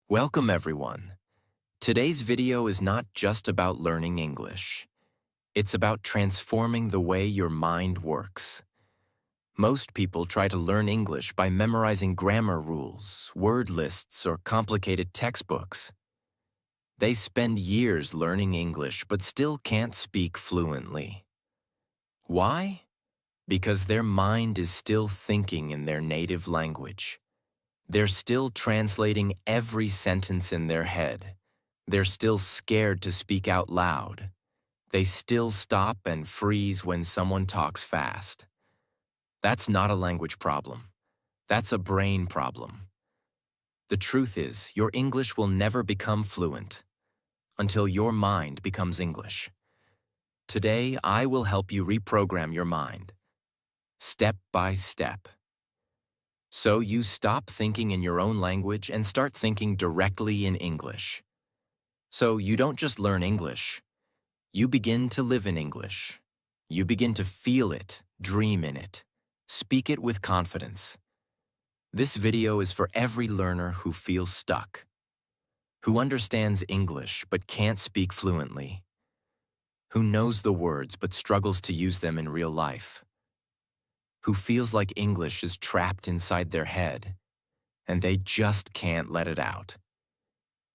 Welcome everyone. Today's video is not just about learning English. It's about transforming the way your mind works. Most people try to learn English by memorizing grammar rules, word lists, or complicated textbooks. They spend years learning English but still can't speak fluently. Why? Because their mind is still thinking in their native language. They're still translating every sentence in their head. They're still scared to speak out loud. They still stop and freeze when someone talks fast. That's not a language problem. That's a brain problem. The truth is, your English will never become fluent until your mind becomes English. Today, I will help you reprogram your mind, step by step. So you stop thinking in your own language and start thinking directly in English. So you don't just learn English. You begin to live in English. You begin to feel it, dream in it, speak it with confidence. This video is for every learner who feels stuck, who understands English but can't speak fluently, who knows the words but struggles to use them in real life, who feels like English is trapped inside their head and they just can't let it out.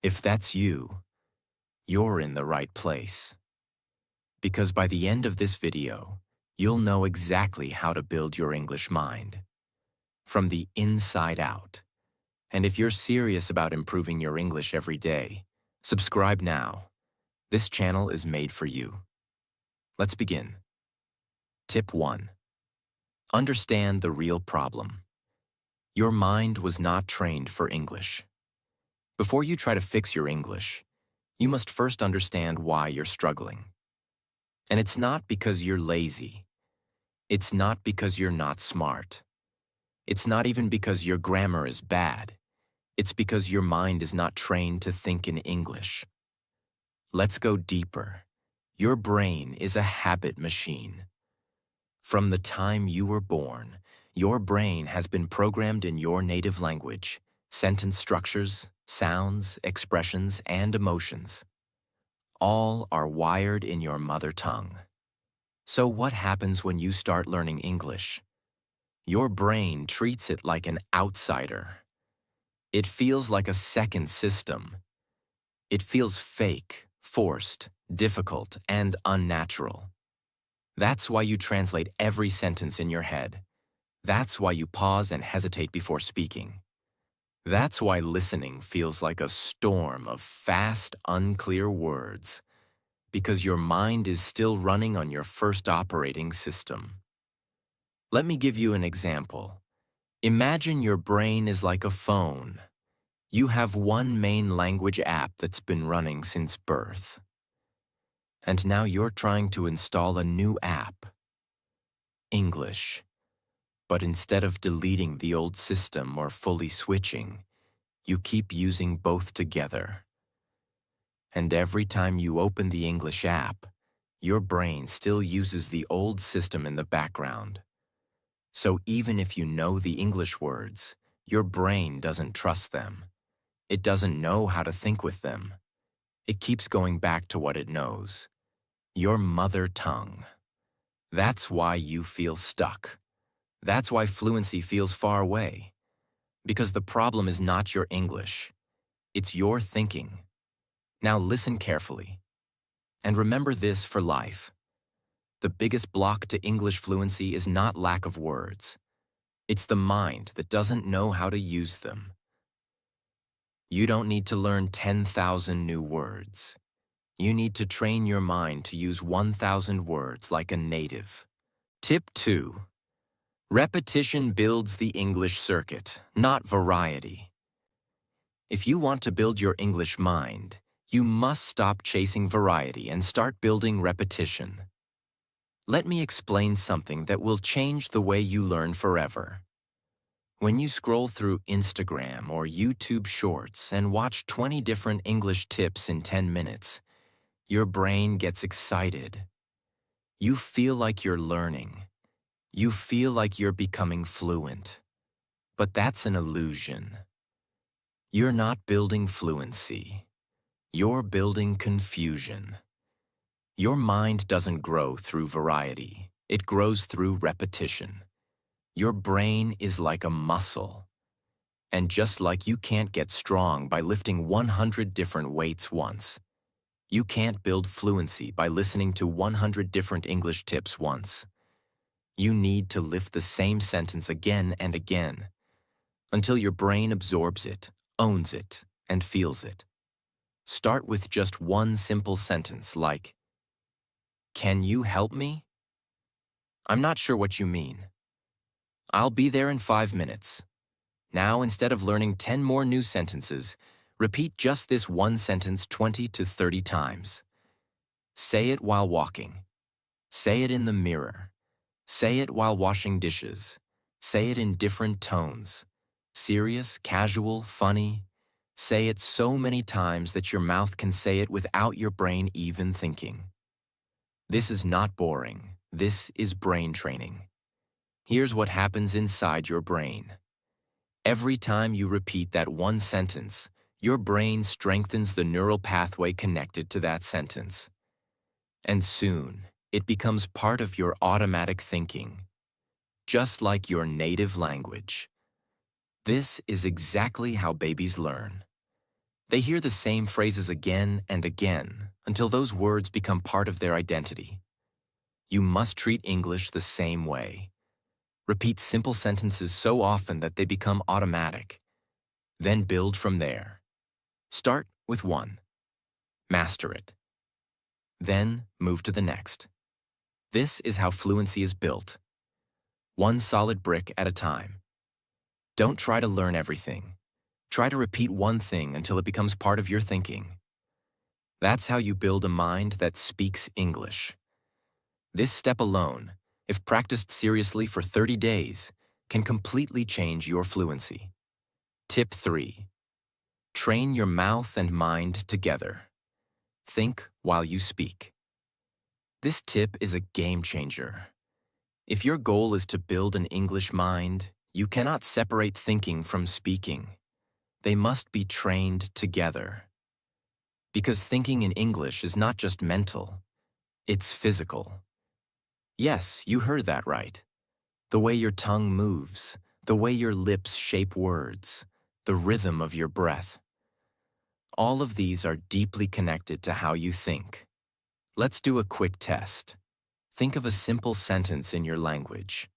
If that's you, you're in the right place. Because by the end of this video, you'll know exactly how to build your English mind from the inside out. And if you're serious about improving your English every day, subscribe now. This channel is made for you. Let's begin. Tip 1. Understand the real problem. Your mind was not trained for English. Before you try to fix your English, you must first understand why you're struggling. And it's not because you're lazy. It's not because you're not smart. It's not even because your grammar is bad. It's because your mind is not trained to think in English. Let's go deeper. Your brain is a habit machine. From the time you were born, your brain has been programmed in your native language, sentence structures, sounds, expressions, and emotions. All are wired in your mother tongue. So what happens when you start learning English? Your brain treats it like an outsider. It feels like a second system. It feels fake, forced, difficult, and unnatural. That's why you translate every sentence in your head. That's why you pause and hesitate before speaking. That's why listening feels like a storm of fast, unclear words, because your mind is still running on your first operating system. Let me give you an example. Imagine your brain is like a phone. You have one main language app that's been running since birth. And now you're trying to install a new app, English. But instead of deleting the old system or fully switching, you keep using both together. And every time you open the English app, your brain still uses the old system in the background. So even if you know the English words, your brain doesn't trust them. It doesn't know how to think with them. It keeps going back to what it knows, your mother tongue. That's why you feel stuck. That's why fluency feels far away. Because the problem is not your English. It's your thinking. Now listen carefully. And remember this for life. The biggest block to English fluency is not lack of words. It's the mind that doesn't know how to use them. You don't need to learn 10,000 new words. You need to train your mind to use 1,000 words like a native. Tip 2. Repetition builds the English circuit, not variety. If you want to build your English mind, you must stop chasing variety and start building repetition. Let me explain something that will change the way you learn forever. When you scroll through Instagram or YouTube Shorts and watch 20 different English tips in 10 minutes, your brain gets excited. You feel like you're learning. You feel like you're becoming fluent. But that's an illusion. You're not building fluency. You're building confusion. Your mind doesn't grow through variety. It grows through repetition. Your brain is like a muscle. And just like you can't get strong by lifting 100 different weights once, you can't build fluency by listening to 100 different English tips once. You need to lift the same sentence again and again until your brain absorbs it, owns it, and feels it. Start with just one simple sentence like, "Can you help me? I'm not sure what you mean. I'll be there in 5 minutes." Now, instead of learning 10 more new sentences, repeat just this one sentence 20 to 30 times. Say it while walking. Say it in the mirror. Say it while washing dishes. Say it in different tones. Serious, casual, funny. Say it so many times that your mouth can say it without your brain even thinking. This is not boring. This is brain training. Here's what happens inside your brain. Every time you repeat that one sentence, your brain strengthens the neural pathway connected to that sentence. And soon, it becomes part of your automatic thinking, just like your native language. This is exactly how babies learn. They hear the same phrases again and again until those words become part of their identity. You must treat English the same way. Repeat simple sentences so often that they become automatic. Then build from there. Start with one. Master it. Then move to the next. This is how fluency is built. One solid brick at a time. Don't try to learn everything. Try to repeat one thing until it becomes part of your thinking. That's how you build a mind that speaks English. This step alone, if practiced seriously for 30 days, can completely change your fluency. Tip 3. Train your mouth and mind together. Think while you speak. This tip is a game changer. If your goal is to build an English mind, you cannot separate thinking from speaking. They must be trained together. Because thinking in English is not just mental, it's physical. Yes, you heard that right. The way your tongue moves, the way your lips shape words, the rhythm of your breath. All of these are deeply connected to how you think. Let's do a quick test. Think of a simple sentence in your language.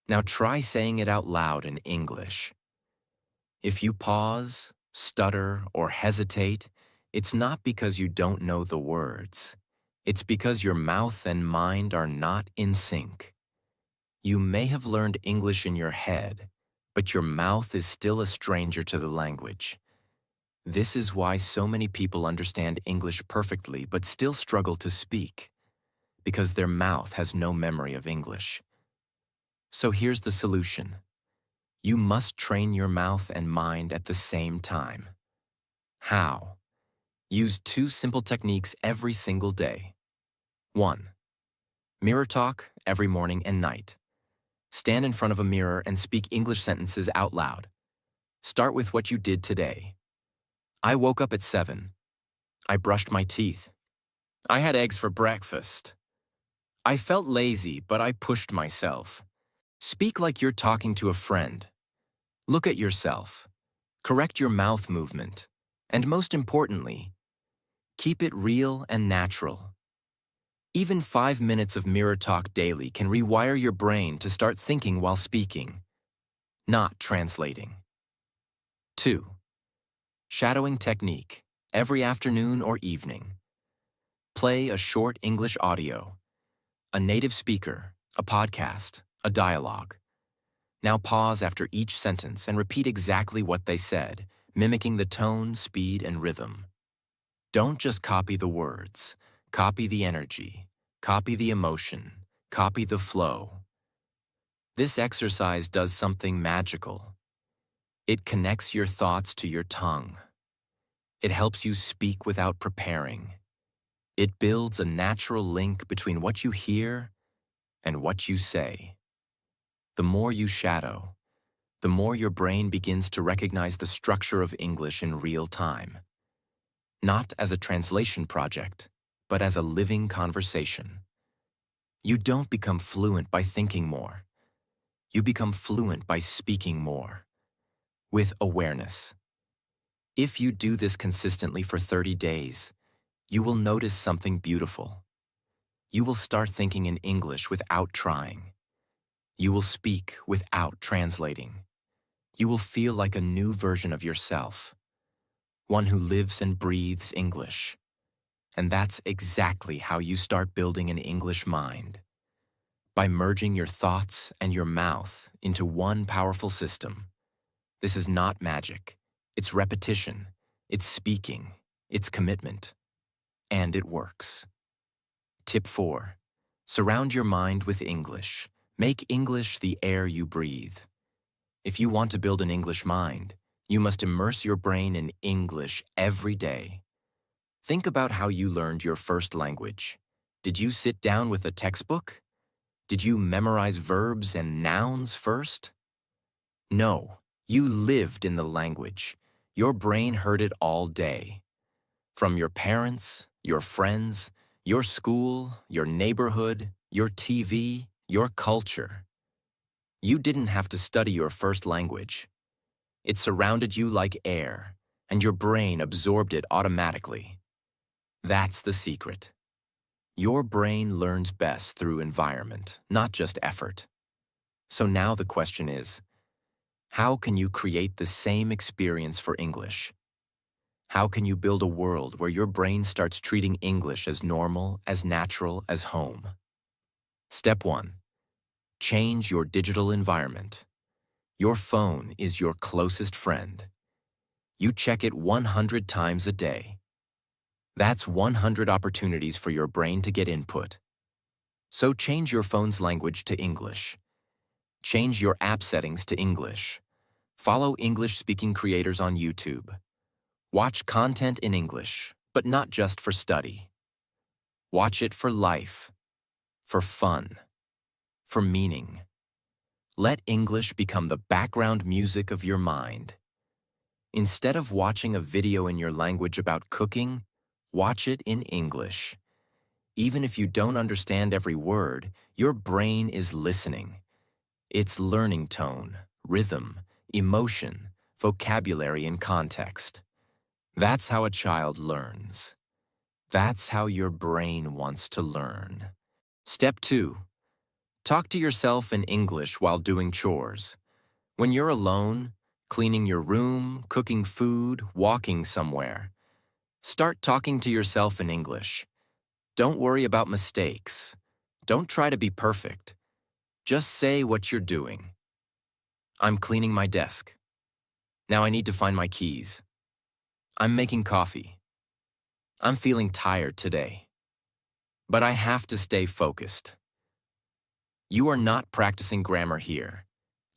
Now try saying it out loud in English. If you pause, stutter, or hesitate, it's not because you don't know the words. It's because your mouth and mind are not in sync. You may have learned English in your head, but your mouth is still a stranger to the language. This is why so many people understand English perfectly but still struggle to speak, because their mouth has no memory of English. So here's the solution. You must train your mouth and mind at the same time. How? Use 2 simple techniques every single day. 1. Mirror talk every morning and night. Stand in front of a mirror and speak English sentences out loud. Start with what you did today. I woke up at 7. I brushed my teeth. I had eggs for breakfast. I felt lazy, but I pushed myself. Speak like you're talking to a friend. Look at yourself. Correct your mouth movement. And most importantly, keep it real and natural. Even 5 minutes of mirror talk daily can rewire your brain to start thinking while speaking, not translating. 2. Shadowing technique, every afternoon or evening. Play a short English audio, a native speaker, a podcast, a dialogue. Now pause after each sentence and repeat exactly what they said, mimicking the tone, speed, and rhythm. Don't just copy the words, copy the energy, copy the emotion, copy the flow. This exercise does something magical. It connects your thoughts to your tongue. It helps you speak without preparing. It builds a natural link between what you hear and what you say. The more you shadow, the more your brain begins to recognize the structure of English in real time. Not as a translation project, but as a living conversation. You don't become fluent by thinking more. You become fluent by speaking more, with awareness. If you do this consistently for 30 days, you will notice something beautiful. You will start thinking in English without trying. You will speak without translating. You will feel like a new version of yourself, one who lives and breathes English. And that's exactly how you start building an English mind. By merging your thoughts and your mouth into one powerful system. This is not magic. It's repetition. It's speaking. It's commitment. And it works. Tip 4. Surround your mind with English. Make English the air you breathe. If you want to build an English mind, you must immerse your brain in English every day. Think about how you learned your first language. Did you sit down with a textbook? Did you memorize verbs and nouns first? No, you lived in the language. Your brain heard it all day. From your parents, your friends, your school, your neighborhood, your TV, your culture. You didn't have to study your first language. It surrounded you like air, and your brain absorbed it automatically. That's the secret. Your brain learns best through environment, not just effort. So now the question is, how can you create the same experience for English? How can you build a world where your brain starts treating English as normal, as natural as home? Step 1. Change your digital environment. Your phone is your closest friend. You check it 100 times a day. That's 100 opportunities for your brain to get input. So change your phone's language to English. Change your app settings to English. Follow English-speaking creators on YouTube. Watch content in English, but not just for study. Watch it for life, for fun, for meaning. Let English become the background music of your mind. Instead of watching a video in your language about cooking, watch it in English. Even if you don't understand every word, your brain is listening. It's learning tone, rhythm, emotion, vocabulary, and context. That's how a child learns. That's how your brain wants to learn. Step 2. Talk to yourself in English while doing chores. When you're alone, cleaning your room, cooking food, walking somewhere, start talking to yourself in English. Don't worry about mistakes. Don't try to be perfect. Just say what you're doing. I'm cleaning my desk. Now I need to find my keys. I'm making coffee. I'm feeling tired today. But I have to stay focused. You are not practicing grammar here.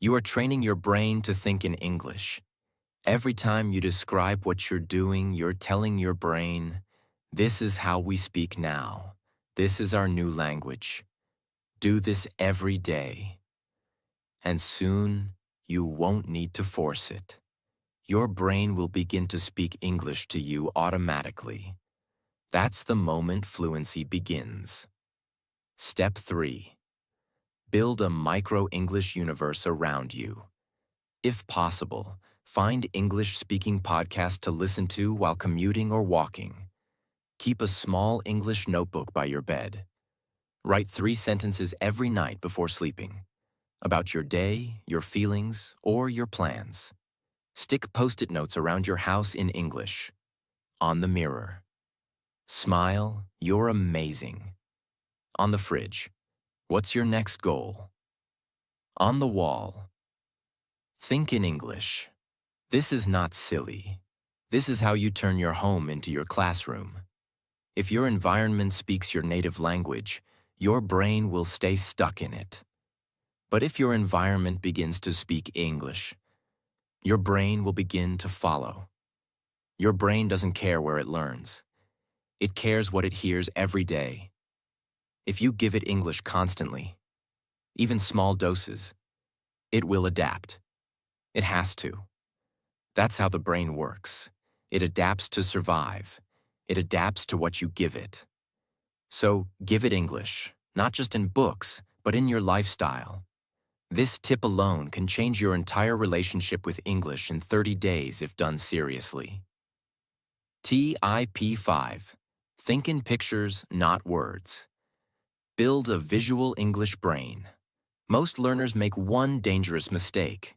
You are training your brain to think in English. Every time you describe what you're doing, you're telling your brain, this is how we speak now. This is our new language. Do this every day. And soon, you won't need to force it. Your brain will begin to speak English to you automatically. That's the moment fluency begins. Step 3. Build a micro-English universe around you. If possible, find English-speaking podcasts to listen to while commuting or walking. Keep a small English notebook by your bed. Write 3 sentences every night before sleeping, about your day, your feelings, or your plans. Stick Post-it notes around your house in English. On the mirror. Smile, you're amazing. On the fridge, what's your next goal? On the wall, think in English. This is not silly. This is how you turn your home into your classroom. If your environment speaks your native language, your brain will stay stuck in it. But if your environment begins to speak English, your brain will begin to follow. Your brain doesn't care where it learns. It cares what it hears every day. If you give it English constantly, even small doses, it will adapt. It has to. That's how the brain works. It adapts to survive. It adapts to what you give it. So give it English, not just in books, but in your lifestyle. This tip alone can change your entire relationship with English in 30 days if done seriously. TIP 5. Think in pictures, not words. Build a visual English brain. Most learners make one dangerous mistake.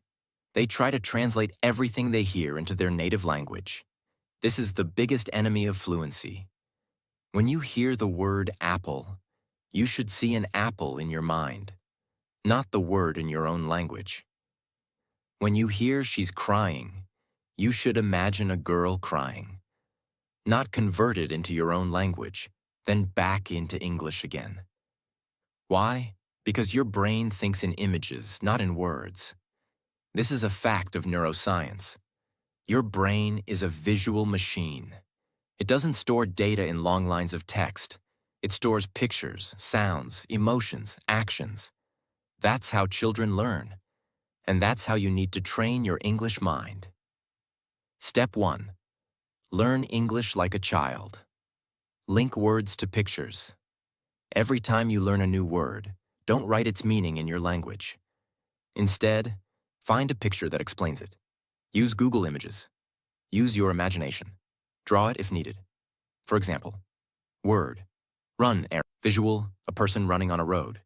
They try to translate everything they hear into their native language. This is the biggest enemy of fluency. When you hear the word apple, you should see an apple in your mind, not the word in your own language. When you hear she's crying, you should imagine a girl crying, not convert it into your own language, then back into English again. Why? Because your brain thinks in images, not in words. This is a fact of neuroscience. Your brain is a visual machine. It doesn't store data in long lines of text. It stores pictures, sounds, emotions, actions. That's how children learn. And that's how you need to train your English mind. Step 1. Learn English like a child. Link words to pictures. Every time you learn a new word, don't write its meaning in your language. Instead, find a picture that explains it. Use Google Images. Use your imagination. Draw it if needed. For example, word, run, air, visual, a person running on a road.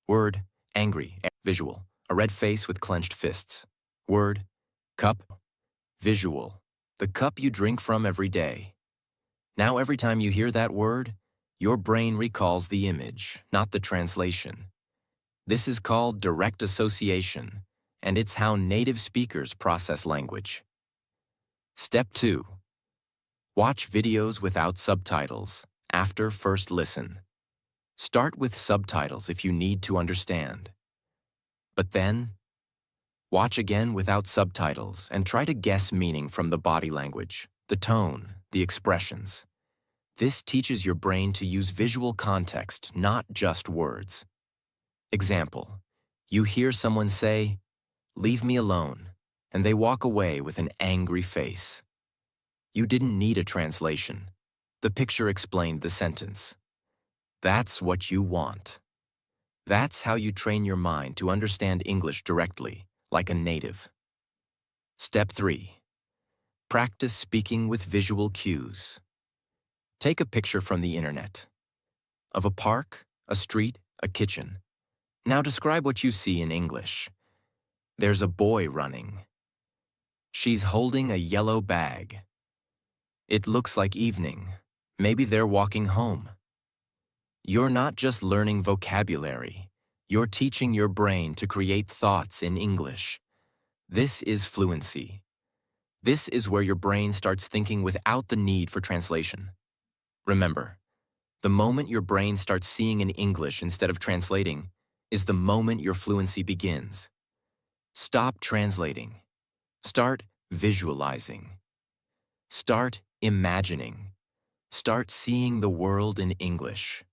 Word, angry, air, visual, a red face with clenched fists. Word, cup, visual, the cup you drink from every day. Now every time you hear that word, your brain recalls the image, not the translation. This is called direct association, and it's how native speakers process language. Step 2. Watch videos without subtitles after first listen. Start with subtitles if you need to understand. But then, watch again without subtitles and try to guess meaning from the body language, the tone, the expressions. This teaches your brain to use visual context, not just words. Example, you hear someone say, "Leave me alone," and they walk away with an angry face. You didn't need a translation. The picture explained the sentence. That's what you want. That's how you train your mind to understand English directly, like a native. Step 3. Practice speaking with visual cues. Take a picture from the internet. Of a park, a street, a kitchen. Now describe what you see in English. There's a boy running. She's holding a yellow bag. It looks like evening. Maybe they're walking home. You're not just learning vocabulary. You're teaching your brain to create thoughts in English. This is fluency. This is where your brain starts thinking without the need for translation. Remember, the moment your brain starts seeing in English instead of translating is the moment your fluency begins. Stop translating. Start visualizing. Start imagining. Start seeing the world in English.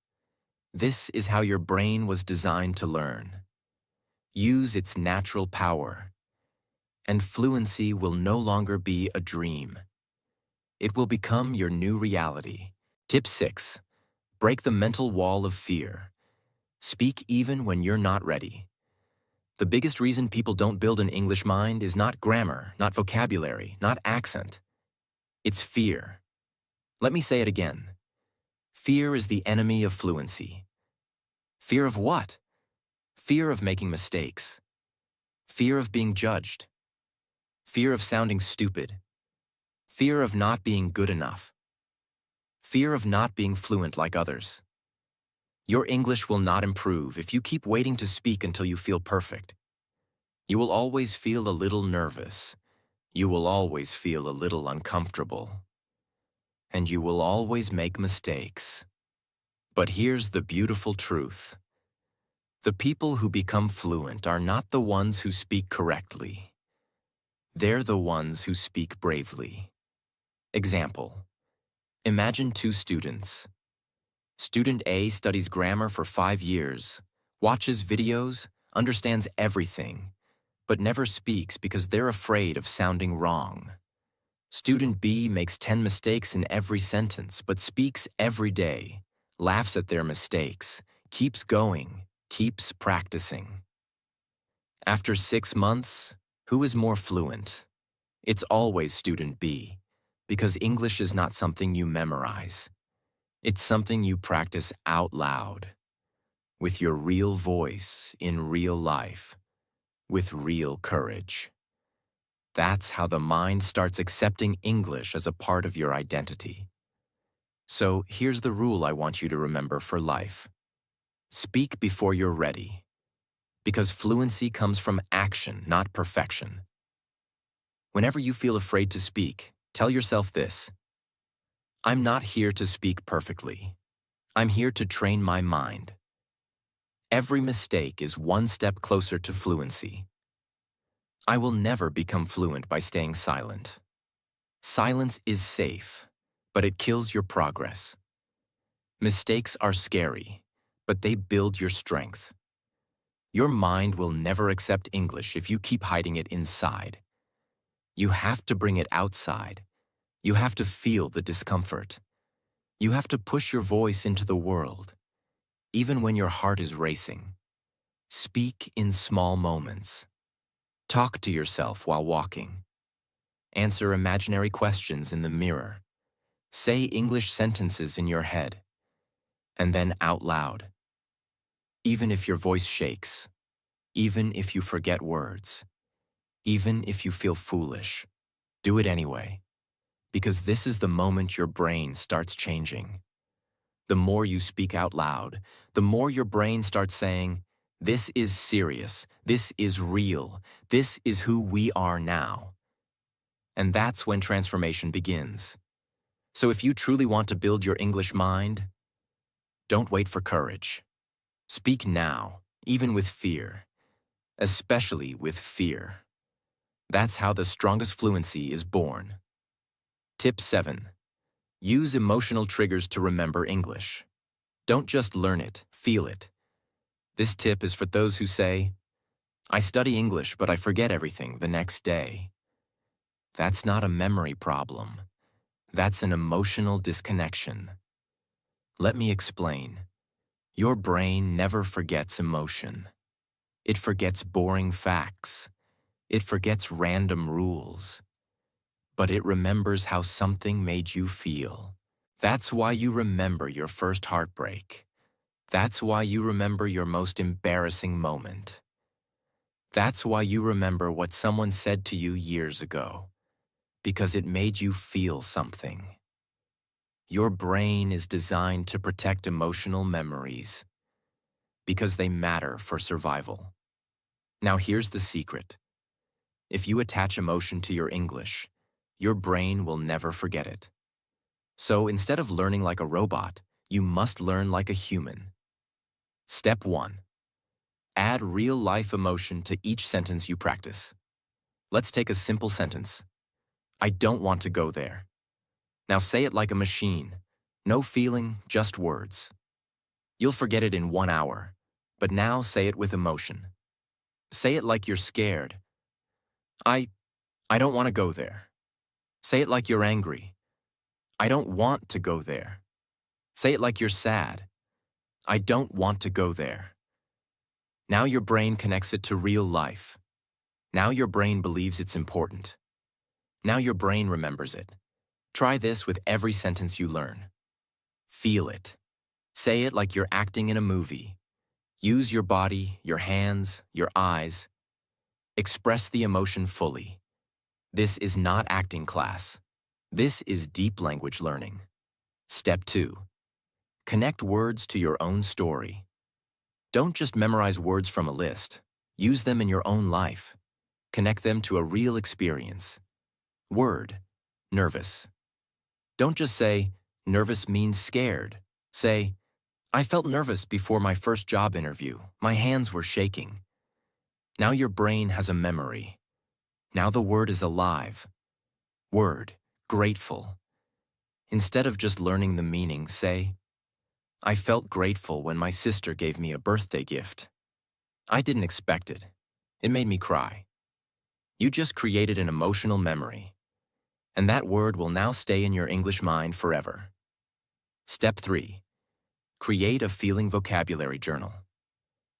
This is how your brain was designed to learn. Use its natural power, and fluency will no longer be a dream. It will become your new reality. Tip 6. Break the mental wall of fear. Speak even when you're not ready. The biggest reason people don't build an English mind is not grammar, not vocabulary, not accent. It's fear. Let me say it again. Fear is the enemy of fluency. Fear of what? Fear of making mistakes. Fear of being judged. Fear of sounding stupid. Fear of not being good enough. Fear of not being fluent like others. Your English will not improve if you keep waiting to speak until you feel perfect. You will always feel a little nervous. You will always feel a little uncomfortable. And you will always make mistakes. But here's the beautiful truth. The people who become fluent are not the ones who speak correctly. They're the ones who speak bravely. Example. Imagine two students. Student A studies grammar for 5 years, watches videos, understands everything, but never speaks because they're afraid of sounding wrong. Student B makes 10 mistakes in every sentence, but speaks every day, laughs at their mistakes, keeps going, keeps practicing. After 6 months, who is more fluent? It's always student B, because English is not something you memorize. It's something you practice out loud, with your real voice in real life, with real courage. That's how the mind starts accepting English as a part of your identity. So here's the rule I want you to remember for life. Speak before you're ready, because fluency comes from action, not perfection. Whenever you feel afraid to speak, tell yourself this: I'm not here to speak perfectly. I'm here to train my mind. Every mistake is one step closer to fluency. I will never become fluent by staying silent. Silence is safe, but it kills your progress. Mistakes are scary, but they build your strength. Your mind will never accept English if you keep hiding it inside. You have to bring it outside. You have to feel the discomfort. You have to push your voice into the world, even when your heart is racing. Speak in small moments. Talk to yourself while walking. Answer imaginary questions in the mirror. Say English sentences in your head, and then out loud. Even if your voice shakes, even if you forget words, even if you feel foolish, do it anyway, because this is the moment your brain starts changing. The more you speak out loud, the more your brain starts saying, this is serious, this is real, this is who we are now. And that's when transformation begins. So if you truly want to build your English mind, don't wait for courage. Speak now, even with fear, especially with fear. That's how the strongest fluency is born. Tip 7. Use emotional triggers to remember English. Don't just learn it, feel it. This tip is for those who say, I study English, but I forget everything the next day. That's not a memory problem. That's an emotional disconnection. Let me explain. Your brain never forgets emotion. It forgets boring facts. It forgets random rules. But it remembers how something made you feel. That's why you remember your first heartbreak. That's why you remember your most embarrassing moment. That's why you remember what someone said to you years ago, because it made you feel something. Your brain is designed to protect emotional memories because they matter for survival. Now here's the secret. If you attach emotion to your English, your brain will never forget it. So instead of learning like a robot, you must learn like a human. Step 1. Add real-life emotion to each sentence you practice. Let's take a simple sentence. I don't want to go there. Now say it like a machine. No feeling, just words. You'll forget it in 1 hour, but now say it with emotion. Say it like you're scared. I don't want to go there. Say it like you're angry. I don't want to go there. Say it like you're sad. I don't want to go there. Now your brain connects it to real life. Now your brain believes it's important. Now your brain remembers it. Try this with every sentence you learn. Feel it. Say it like you're acting in a movie. Use your body, your hands, your eyes. Express the emotion fully. This is not acting class. This is deep language learning. Step 2. Connect words to your own story. Don't just memorize words from a list. Use them in your own life. Connect them to a real experience. Word, nervous. Don't just say, nervous means scared. Say, I felt nervous before my first job interview. My hands were shaking. Now your brain has a memory. Now the word is alive. Word, grateful. Instead of just learning the meaning, say, I felt grateful when my sister gave me a birthday gift. I didn't expect it. It made me cry. You just created an emotional memory, and that word will now stay in your English mind forever. Step 3. Create a feeling vocabulary journal.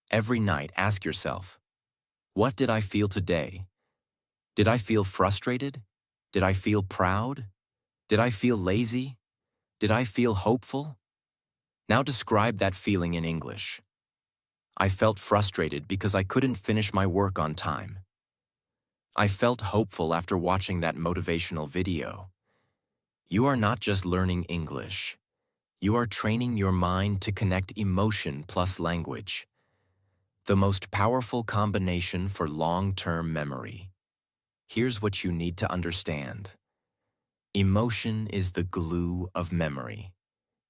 Every night, ask yourself, what did I feel today? Did I feel frustrated? Did I feel proud? Did I feel lazy? Did I feel hopeful? Now describe that feeling in English. I felt frustrated because I couldn't finish my work on time. I felt hopeful after watching that motivational video. You are not just learning English. You are training your mind to connect emotion plus language, the most powerful combination for long-term memory. Here's what you need to understand. Emotion is the glue of memory.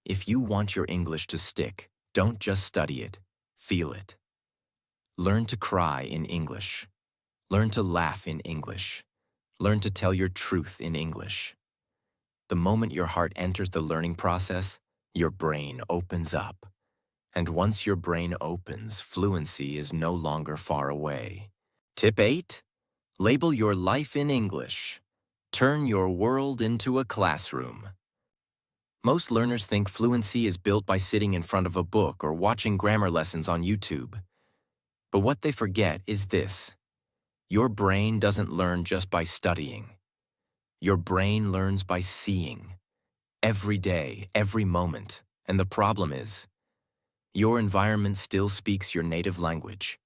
If you want your English to stick, don't just study it, feel it. Learn to cry in English. Learn to laugh in English. Learn to tell your truth in English. The moment your heart enters the learning process, your brain opens up. And once your brain opens, fluency is no longer far away. Tip 8. Label your life in English. Turn your world into a classroom. Most learners think fluency is built by sitting in front of a book or watching grammar lessons on YouTube. But what they forget is this. Your brain doesn't learn just by studying. Your brain learns by seeing. Every day, every moment. And the problem is, your environment still speaks your native language.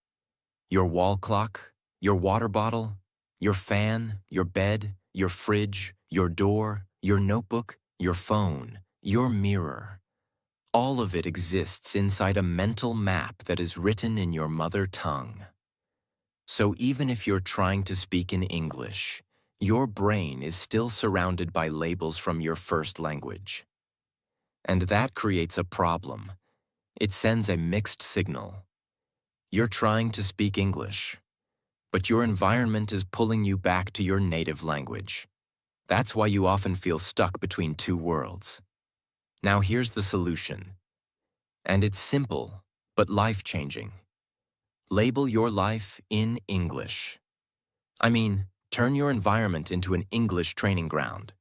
Your wall clock, your water bottle, your fan, your bed, your fridge, your door, your notebook, your phone, your mirror. All of it exists inside a mental map that is written in your mother tongue. So even if you're trying to speak in English, your brain is still surrounded by labels from your first language. And that creates a problem. It sends a mixed signal. You're trying to speak English, but your environment is pulling you back to your native language. That's why you often feel stuck between two worlds. Now here's the solution. And it's simple, but life-changing. Label your life in English. I mean, turn your environment into an English training ground.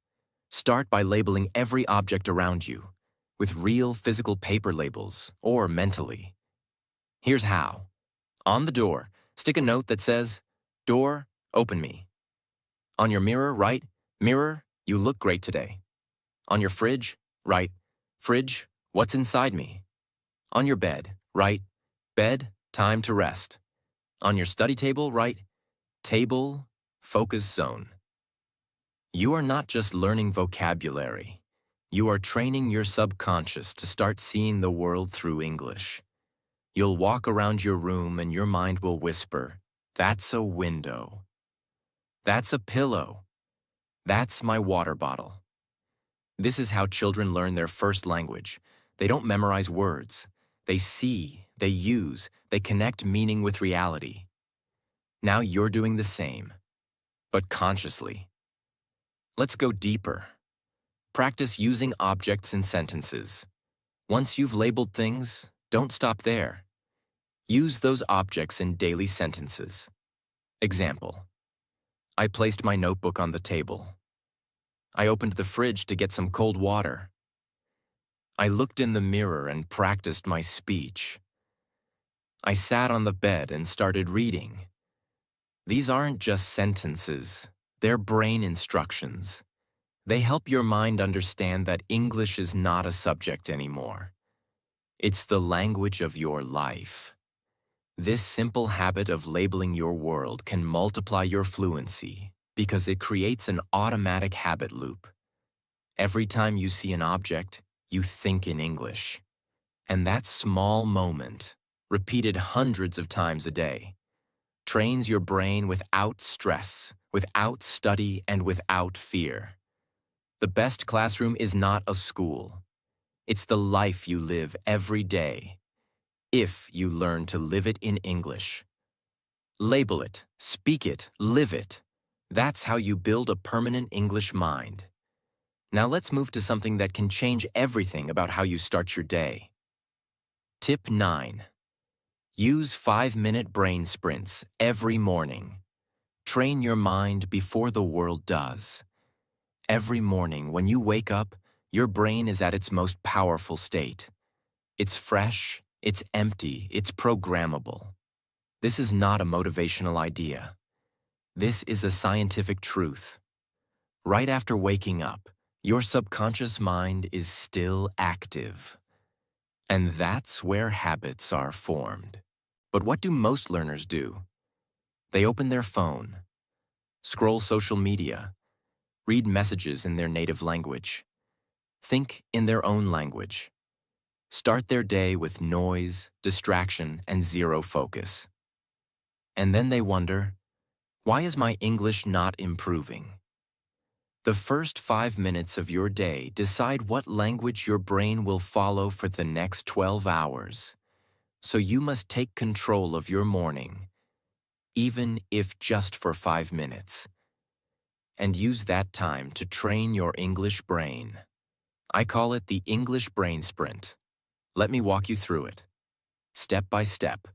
Start by labeling every object around you, with real physical paper labels, or mentally. Here's how. On the door, stick a note that says, "Door, open me." On your mirror, write, "Mirror, you look great today." On your fridge, write, "Fridge, what's inside me?" On your bed, write, "Bed, time to rest." On your study table, write, "Table, focus zone." You are not just learning vocabulary. You are training your subconscious to start seeing the world through English. You'll walk around your room and your mind will whisper, "That's a window. That's a pillow. That's my water bottle." This is how children learn their first language. They don't memorize words. They see, they use, they connect meaning with reality. Now you're doing the same, but consciously. Let's go deeper. Practice using objects in sentences. Once you've labeled things, don't stop there. Use those objects in daily sentences. Example: I placed my notebook on the table. I opened the fridge to get some cold water. I looked in the mirror and practiced my speech. I sat on the bed and started reading. These aren't just sentences, they're brain instructions. They help your mind understand that English is not a subject anymore. It's the language of your life. This simple habit of labeling your world can multiply your fluency because it creates an automatic habit loop. Every time you see an object, you think in English. And that small moment, repeated hundreds of times a day, trains your brain without stress, without study, and without fear. The best classroom is not a school. It's the life you live every day, if you learn to live it in English. Label it, speak it, live it. That's how you build a permanent English mind. Now let's move to something that can change everything about how you start your day. Tip 9. Use 5-minute brain sprints every morning. train your mind before the world does. Every morning when you wake up, your brain is at its most powerful state. It's fresh, it's empty, it's programmable. This is not a motivational idea. This is a scientific truth. Right after waking up, your subconscious mind is still active. And that's where habits are formed. But what do most learners do? They open their phone, scroll social media, read messages in their native language, think in their own language, start their day with noise, distraction, and zero focus. And then they wonder, why is my English not improving? The first 5 minutes of your day decide what language your brain will follow for the next 12 hours. So you must take control of your morning, even if just for 5 minutes, and use that time to train your English brain. I call it the English Brain Sprint. Let me walk you through it. Step by step.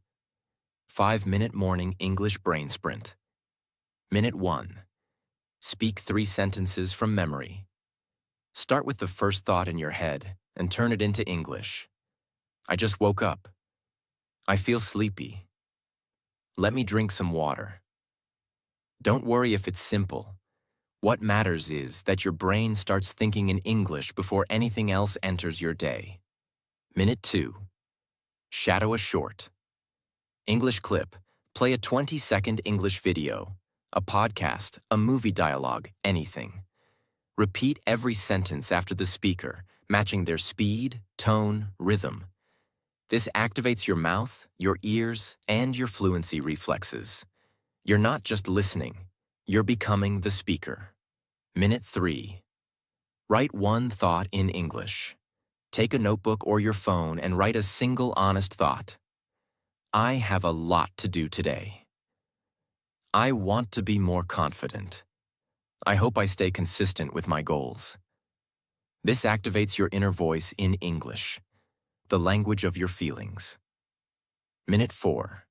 5-minute morning English Brain Sprint. Minute 1. Speak 3 sentences from memory. Start with the first thought in your head and turn it into English. I just woke up. I feel sleepy. Let me drink some water. Don't worry if it's simple. What matters is that your brain starts thinking in English before anything else enters your day. Minute 2. Shadow a short. English clip. Play a 20-second English video, a podcast, a movie dialogue, anything. Repeat every sentence after the speaker, matching their speed, tone, rhythm. This activates your mouth, your ears, and your fluency reflexes. You're not just listening, you're becoming the speaker. Minute 3. Write one thought in English. Take a notebook or your phone and write a single honest thought. I have a lot to do today. I want to be more confident. I hope I stay consistent with my goals. This activates your inner voice in English, the language of your feelings. Minute 4.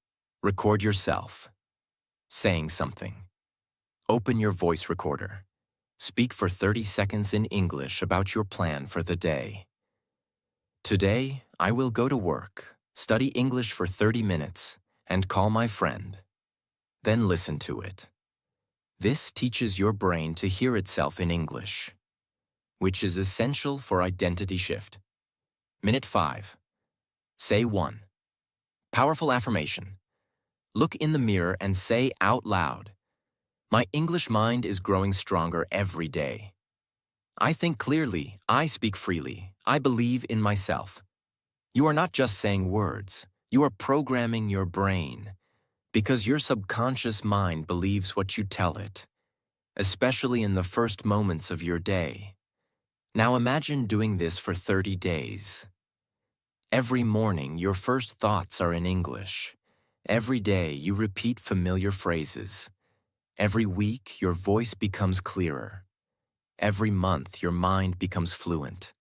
Record yourself. Saying something. Open your voice recorder. Speak for 30 seconds in English about your plan for the day. Today, I will go to work, study English for 30 minutes, and call my friend. Then listen to it. This teaches your brain to hear itself in English, which is essential for identity shift. Minute 5. Say 1. Powerful affirmation. Look in the mirror and say out loud, my English mind is growing stronger every day. I think clearly, I speak freely, I believe in myself. You are not just saying words, you are programming your brain, because your subconscious mind believes what you tell it, especially in the first moments of your day. Now imagine doing this for 30 days. Every morning, your first thoughts are in English. Every day, you repeat familiar phrases. Every week, your voice becomes clearer. Every month, your mind becomes fluent.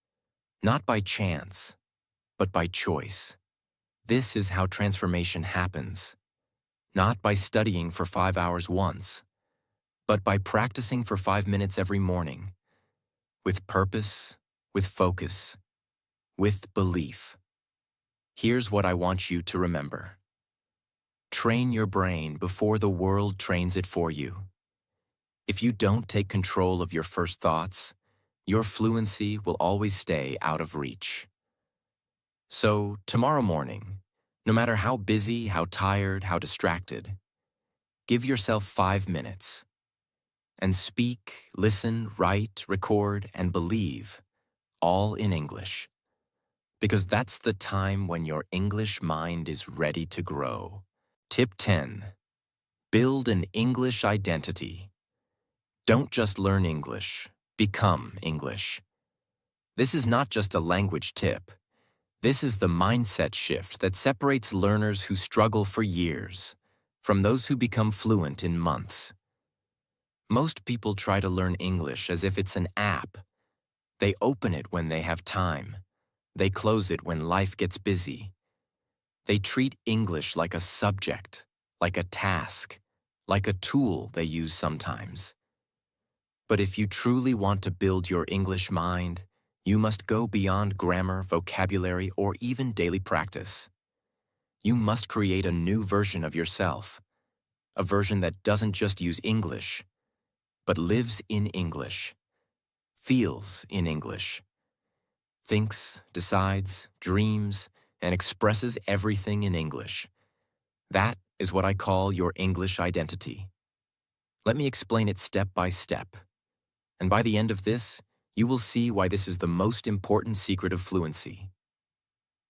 Not by chance, but by choice. This is how transformation happens. Not by studying for 5 hours once, but by practicing for 5 minutes every morning. With purpose, with focus, with belief. Here's what I want you to remember. Train your brain before the world trains it for you. If you don't take control of your first thoughts, your fluency will always stay out of reach. So, tomorrow morning, no matter how busy, how tired, how distracted, give yourself 5 minutes and speak, listen, write, record, and believe, all in English. Because that's the time when your English mind is ready to grow. Tip 10. Build an English identity. Don't just learn English, become English. This is not just a language tip. This is the mindset shift that separates learners who struggle for years from those who become fluent in months. Most people try to learn English as if it's an app. They open it when they have time. They close it when life gets busy. They treat English like a subject, like a task, like a tool they use sometimes. But if you truly want to build your English mind, you must go beyond grammar, vocabulary, or even daily practice. You must create a new version of yourself, a version that doesn't just use English, but lives in English, feels in English, thinks, decides, dreams, and expresses everything in English. That is what I call your English identity. Let me explain it step by step. And by the end of this, you will see why this is the most important secret of fluency.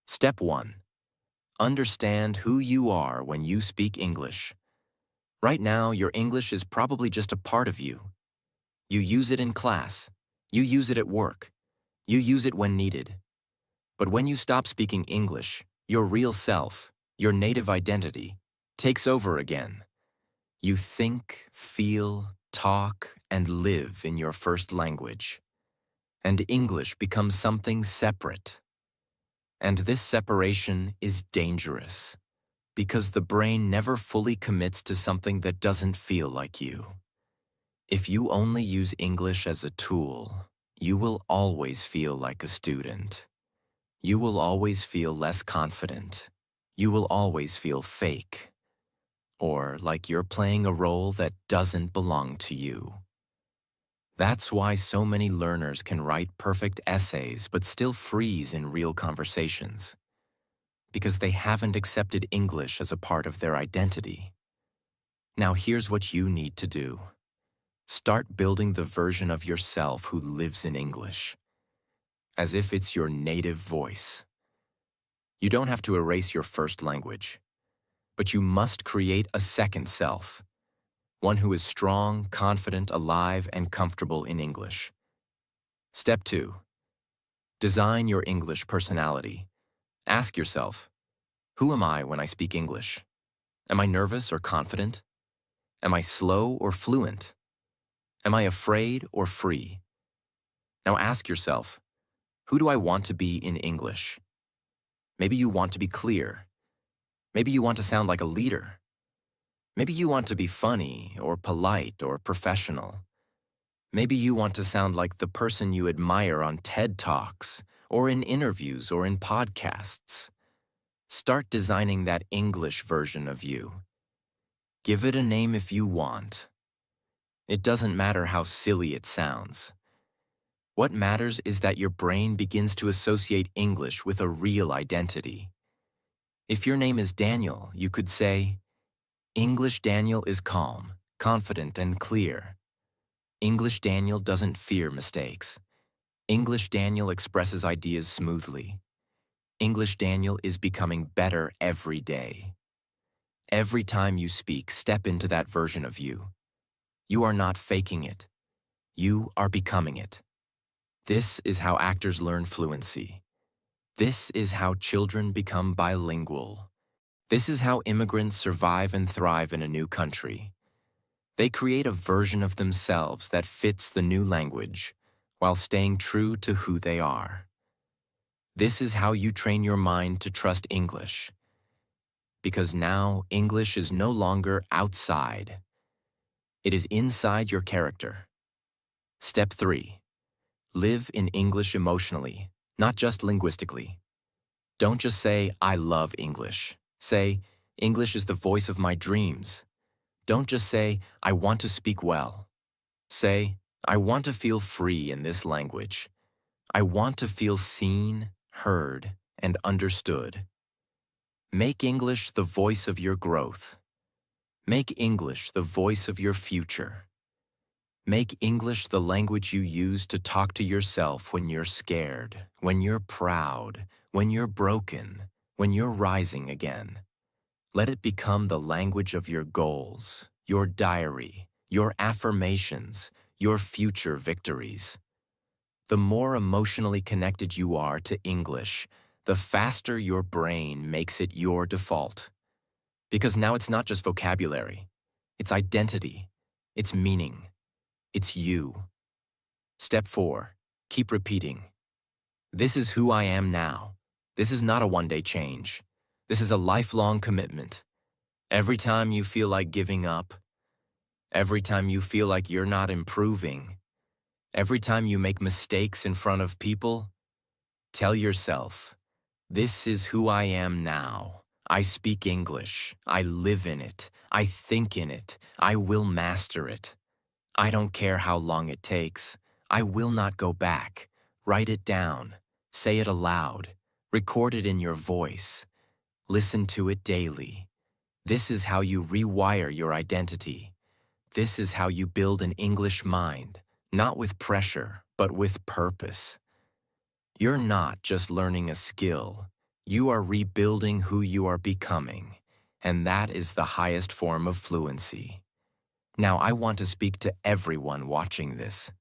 Step 1. Understand who you are when you speak English. Right now, your English is probably just a part of you. You use it in class. You use it at work. You use it when needed. But when you stop speaking English, your real self, your native identity, takes over again. You think, feel, talk, and live in your first language. And English becomes something separate. And this separation is dangerous, because the brain never fully commits to something that doesn't feel like you. If you only use English as a tool, you will always feel like a student. You will always feel less confident. You will always feel fake, or like you're playing a role that doesn't belong to you. That's why so many learners can write perfect essays but still freeze in real conversations, because they haven't accepted English as a part of their identity. Now here's what you need to do. Start building the version of yourself who lives in English, as if it's your native voice. You don't have to erase your first language, but you must create a second self, one who is strong, confident, alive, and comfortable in English. Step 2. Design your English personality. Ask yourself, who am I when I speak English? Am I nervous or confident? Am I slow or fluent? Am I afraid or free? Now ask yourself, who do I want to be in English? Maybe you want to be clear. Maybe you want to sound like a leader. Maybe you want to be funny or polite or professional. Maybe you want to sound like the person you admire on TED Talks or in interviews or in podcasts. Start designing that English version of you. Give it a name if you want. It doesn't matter how silly it sounds. What matters is that your brain begins to associate English with a real identity. If your name is Daniel, you could say, English Daniel is calm, confident, and clear. English Daniel doesn't fear mistakes. English Daniel expresses ideas smoothly. English Daniel is becoming better every day. Every time you speak, step into that version of you. You are not faking it. You are becoming it. This is how actors learn fluency. This is how children become bilingual. This is how immigrants survive and thrive in a new country. They create a version of themselves that fits the new language while staying true to who they are. This is how you train your mind to trust English. Because now English is no longer outside. It is inside your character. Step 3. Live in English emotionally, not just linguistically. Don't just say, I love English. Say, English is the voice of my dreams. Don't just say, I want to speak well. Say, I want to feel free in this language. I want to feel seen, heard, and understood. Make English the voice of your growth. Make English the voice of your future. Make English the language you use to talk to yourself when you're scared, when you're proud, when you're broken, when you're rising again. Let it become the language of your goals, your diary, your affirmations, your future victories. The more emotionally connected you are to English, the faster your brain makes it your default. Because now it's not just vocabulary, it's identity, it's meaning. It's you. Step 4. Keep repeating. This is who I am now. This is not a one-day change. This is a lifelong commitment. Every time you feel like giving up, Every time you feel like you're not improving, every time you make mistakes in front of people, tell yourself, this is who I am now. I speak English. I live in it. I think in it. I will master it. I don't care how long it takes. I will not go back. Write it down. Say it aloud. Record it in your voice. Listen to it daily. This is how you rewire your identity. This is how you build an English mind, not with pressure, but with purpose. You're not just learning a skill. You are rebuilding who you are becoming, and that is the highest form of fluency. Now, I want to speak to everyone watching this.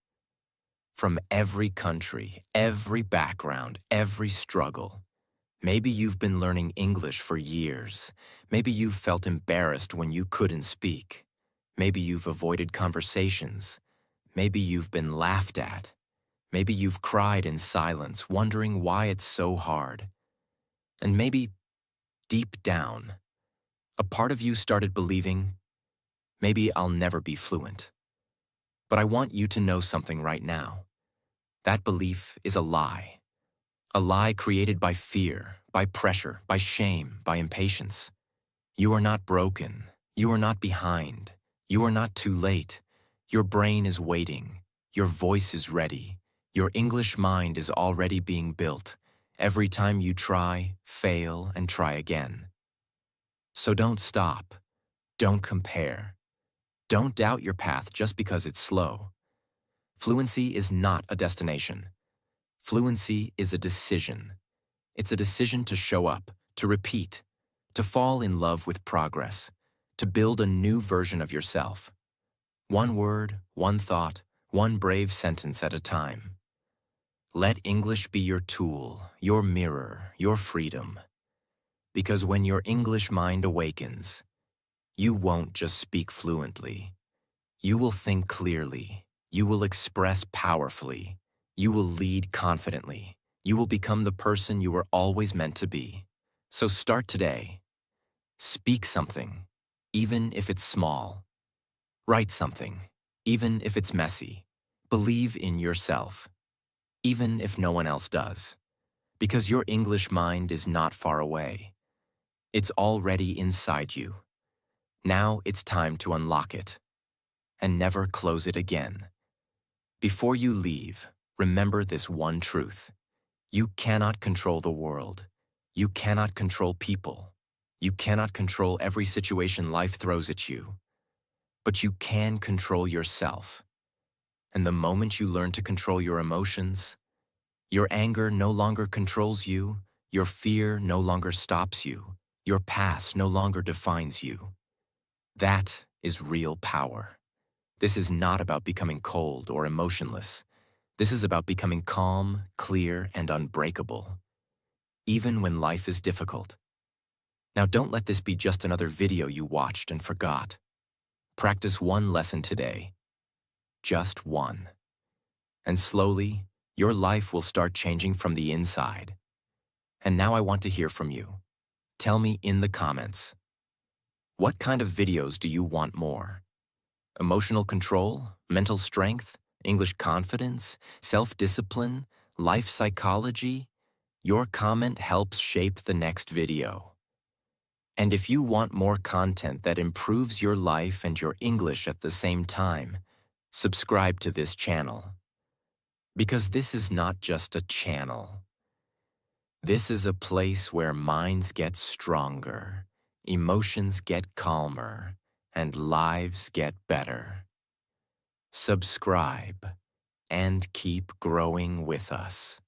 From every country, every background, every struggle. Maybe you've been learning English for years. Maybe you've felt embarrassed when you couldn't speak. Maybe you've avoided conversations. Maybe you've been laughed at. Maybe you've cried in silence, wondering why it's so hard. And maybe, deep down, a part of you started believing, maybe I'll never be fluent. But I want you to know something right now. That belief is a lie. A lie created by fear, by pressure, by shame, by impatience. You are not broken. You are not behind. You are not too late. Your brain is waiting. Your voice is ready. Your English mind is already being built. Every time you try, fail, and try again. So don't stop. Don't compare. Don't doubt your path just because it's slow. Fluency is not a destination. Fluency is a decision. It's a decision to show up, to repeat, to fall in love with progress, to build a new version of yourself. One word, one thought, one brave sentence at a time. Let English be your tool, your mirror, your freedom. Because when your English mind awakens, you won't just speak fluently. You will think clearly. You will express powerfully. You will lead confidently. You will become the person you were always meant to be. So start today. Speak something, even if it's small. Write something, even if it's messy. Believe in yourself, even if no one else does. Because your English mind is not far away. It's already inside you. Now it's time to unlock it and never close it again. Before you leave, remember this one truth. You cannot control the world. You cannot control people. You cannot control every situation life throws at you. But you can control yourself. And the moment you learn to control your emotions, your anger no longer controls you, your fear no longer stops you, your past no longer defines you. That is real power. This is not about becoming cold or emotionless. This is about becoming calm, clear, and unbreakable, even when life is difficult. Now don't let this be just another video you watched and forgot. Practice one lesson today. Just one. And slowly, your life will start changing from the inside. And now I want to hear from you. Tell me in the comments. What kind of videos do you want more? Emotional control, mental strength, English confidence, self-discipline, life psychology? Your comment helps shape the next video. And if you want more content that improves your life and your English at the same time, subscribe to this channel. Because this is not just a channel. This is a place where minds get stronger, emotions get calmer, and lives get better. Subscribe and keep growing with us.